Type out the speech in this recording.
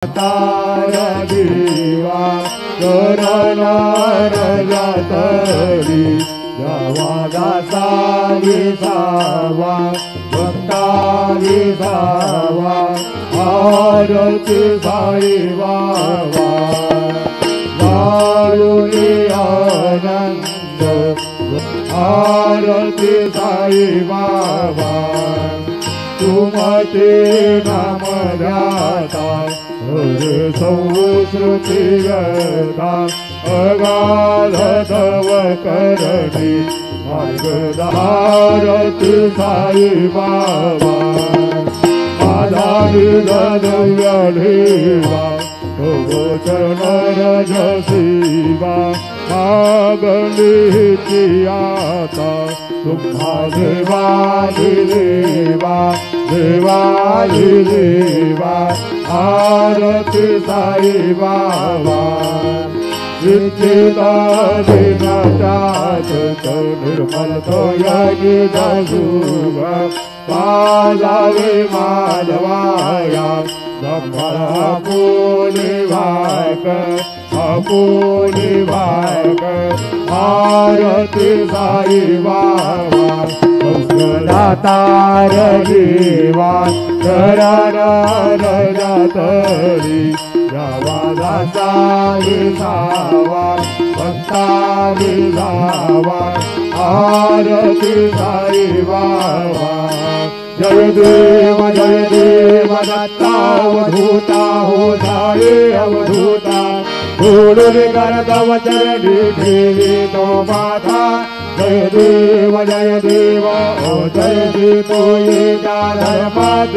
तारा देवा करणार जातली जावा दासा विसावा भक्ता विसावा आरती साई बाबा गारुली आनंद आरती साई बाबा तुमचे नाम ध्याता हरे संस्कृती व्यथा अगाध तव करणी मार्गधारती साई बाबा माझा निधनव्य ठेवा तव चरण रजसीवा मागणी आता तुम्हा देवादिदेवा देवादिदेवा आरती साई बाबा निश्चिता दिनाचात निर्मल तो यज्ञ दासुभ पाजावे माधवाया अपूर्णी भाग अपूर्णी भाग आरती साई बाबा दातार देवा करार जातली जावा दासा विसावा भक्ता विसावा आरती साई बाबा जय देव दत्ता अवधूता हो जाए अवधूता भूल कर तव चरणी देवी तो माता जय देव ओ जय देव तो ये धर्म